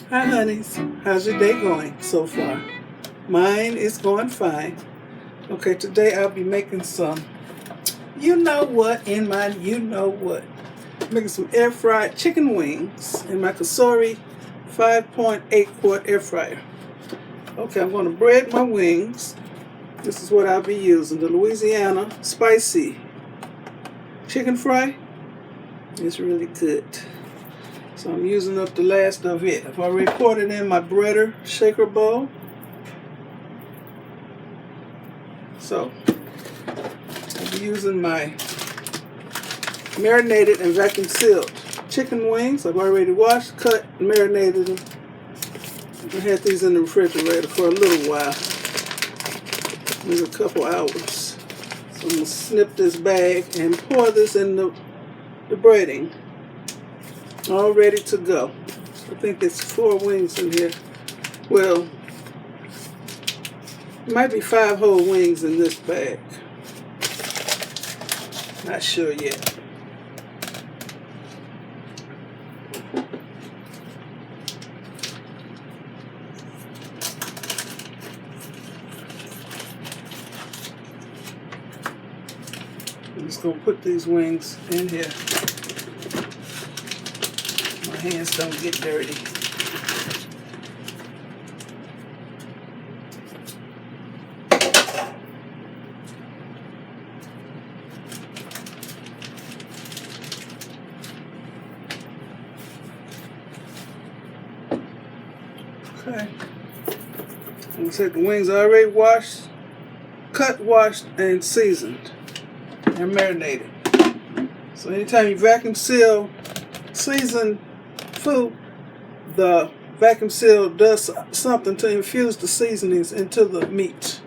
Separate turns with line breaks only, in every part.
Hi honeys, how's your day going so far? Mine is going fine. Okay, today I'll be making some you know what. Making some air fried chicken wings in my Cosori 5.8 quart air fryer. Okay, I'm going to bread my wings. This is what I'll be using. The Louisiana spicy chicken fry. It's really good. So I'm using up the last of it. I've already poured it in my breader shaker bowl. So I'll be using my marinated and vacuum sealed chicken wings. I've already washed, cut, and marinated them. I had these in the refrigerator for a little while, maybe a couple hours. So I'm going to snip this bag and pour this in the breading. All ready to go. I think there's 4 wings in here. Well, it might be 5 whole wings in this bag. Not sure yet. I'm just going to put these wings in here. My hands don't get dirty. Okay. Like I said, the wings are already washed, cut, washed, and seasoned. And marinated. So anytime you vacuum seal seasoned food, the vacuum seal does something to infuse the seasonings into the meat.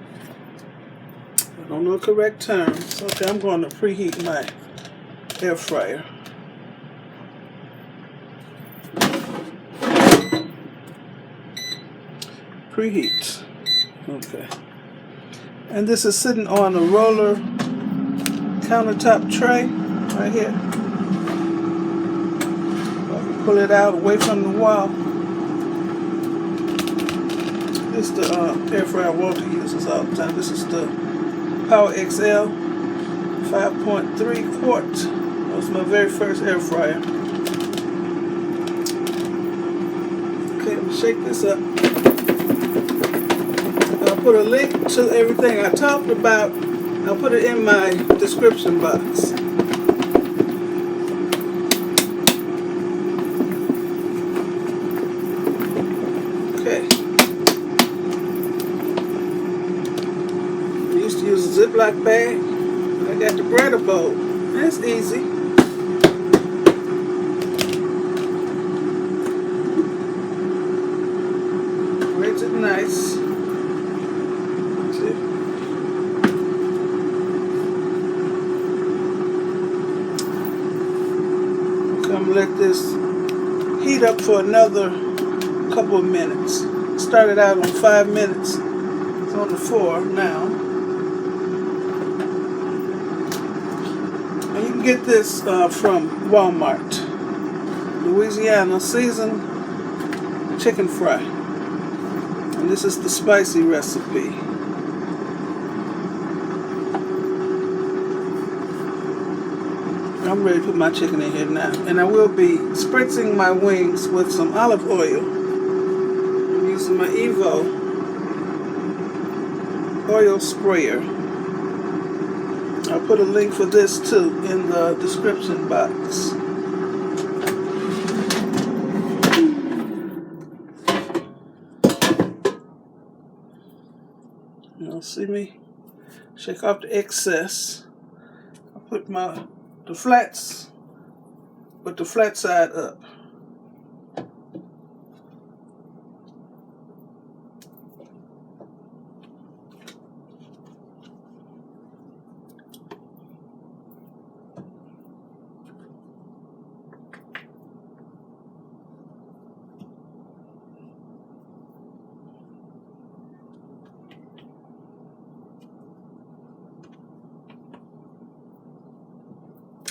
I don't know the correct terms. Okay, I'm going to preheat my air fryer. Preheat. Okay. And this is sitting on a roller countertop tray right here. I can pull it out away from the wall. This is the air fryer Walter uses all the time. This is the Power XL 5.3 quart. That was my very first air fryer. Okay, I'm gonna shake this up. I'll put a link to everything I talked about. I'll put it in my description box. Okay. I used to use a Ziploc bag. I got the breader bowl. That's easy. Breads it nice. I'm gonna let this heat up for another couple of minutes. Started out on 5 minutes. It's on the 4 now. And you can get this from Walmart. Louisiana seasoned chicken fry. And this is the spicy recipe. I'm ready to put my chicken in here now. And I will be spritzing my wings with some olive oil. I'm using my Evo oil sprayer. I'll put a link for this too in the description box. You'll see me shake off the excess. I'll put the flats with the flat side up.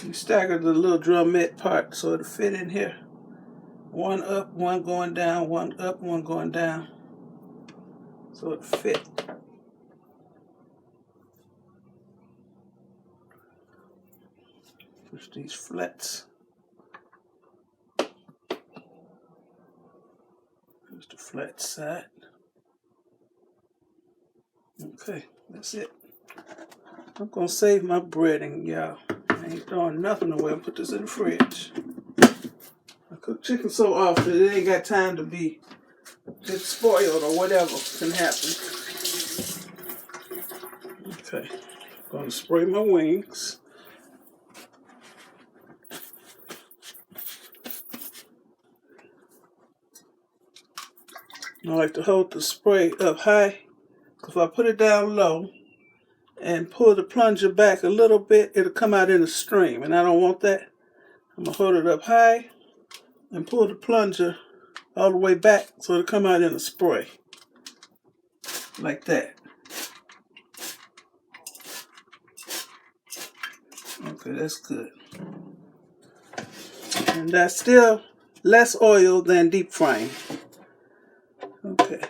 You stagger the little drumette part so it'll fit in here. One up, one going down, one up, one going down. So it fit. Push these flats. Here's the flat side. Okay, that's it. I'm gonna save my breading, y'all. I ain't throwing nothing away. I'll put this in the fridge. I cook chicken so often it ain't got time to be get spoiled or whatever can happen. Okay, I'm gonna spray my wings. I like to hold the spray up high, because if I put it down low and pull the plunger back a little bit, it'll come out in a stream, and I don't want that. I'm gonna hold it up high and pull the plunger all the way back so it'll come out in a spray. Like that. Okay, that's good. And that's still less oil than deep frying. Okay.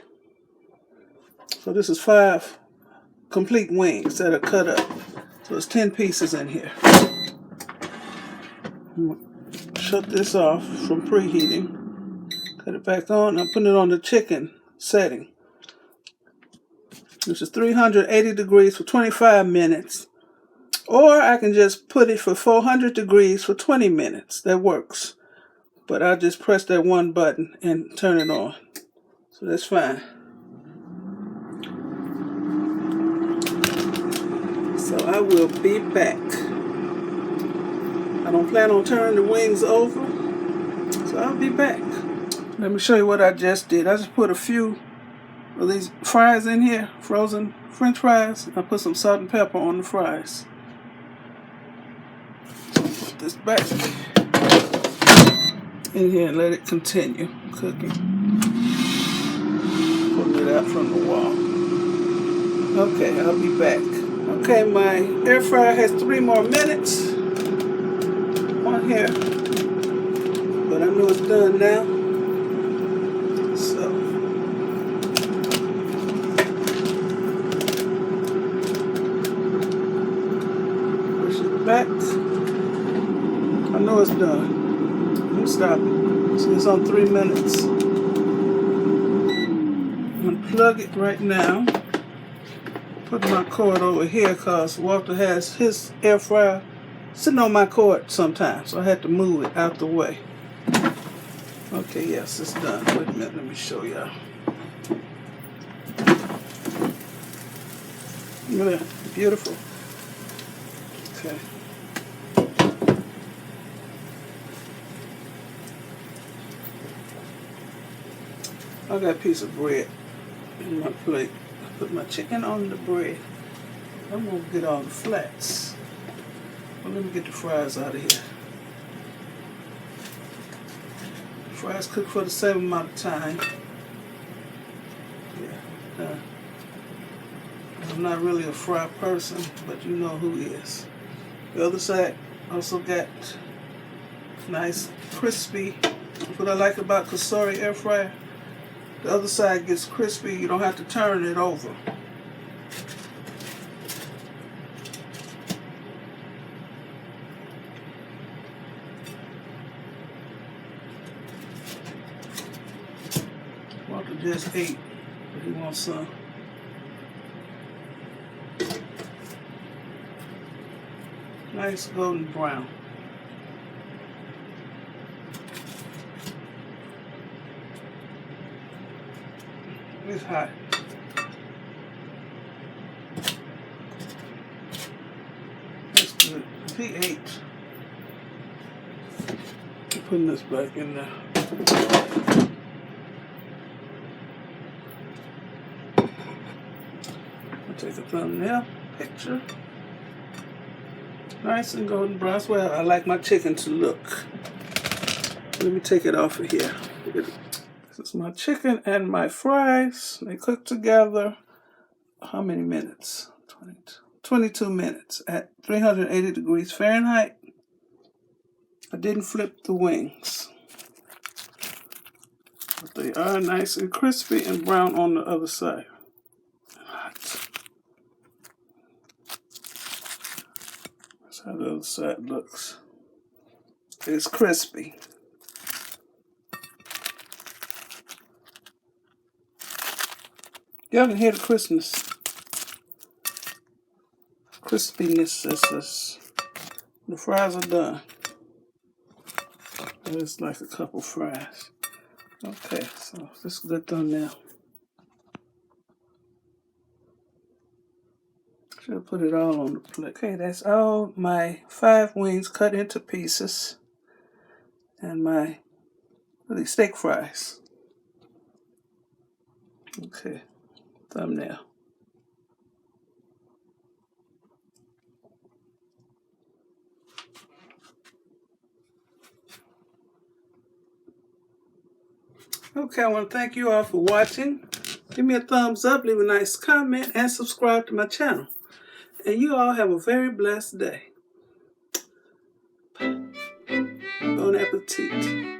So this is 5 complete wings that are cut up. So it's 10 pieces in here. I'm gonna shut this off from preheating. Cut it back on. I'm putting it on the chicken setting. This is 380 degrees for 25 minutes. Or I can just put it for 400 degrees for 20 minutes. That works. But I'll just press that one button and turn it on. So that's fine. So I will be back. I don't plan on turning the wings over. So I'll be back. Let me show you what I just did. I just put a few of these fries in here. Frozen French fries. I put some salt and pepper on the fries. Put this back in here and let it continue cooking. Pulling it out from the wall. Okay, I'll be back. Okay, my air fryer has 3 more minutes on here, but I know it's done now. So push it back. I know it's done. Let me stop it. So it's on 3 minutes. Unplug it right now. Put my cord over here because Walter has his air fryer sitting on my cord sometimes, so I had to move it out the way. Okay, yes, it's done. Wait a minute, let me show y'all. Yeah, beautiful. Okay. I got a piece of bread in my plate. I put my chicken on the bread. I'm gonna get all the flats. Well, let me get the fries out of here. The fries cook for the same amount of time. Yeah. I'm not really a fry person, but you know who is. The other side also got nice crispy. That's what I like about Cosori air fryer. The other side gets crispy. You don't have to turn it over. Walter just ate, but he wants some. Nice golden brown. It's hot. That's good. He ate. I'm putting this back in there. I'll take a thumbnail picture. Nice and golden brown. That's where I like my chicken to look. Let me take it off of here. This is my chicken and my fries. They cook together. How many minutes? 22 minutes at 380 degrees Fahrenheit. I didn't flip the wings. But they are nice and crispy and brown on the other side. Hot. That's how the other side looks. It's crispy. Y'all can hear the crispiness. Crispiness. The fries are done. It's like a couple fries. Okay, so this is good done now. Should put it all on the plate. Okay, that's all my 5 wings cut into pieces. And my steak fries. Okay, thumbnail. Okay, I want to thank you all for watching. Give me a thumbs up, leave a nice comment, and subscribe to my channel. And you all have a very blessed day. Bon appetit.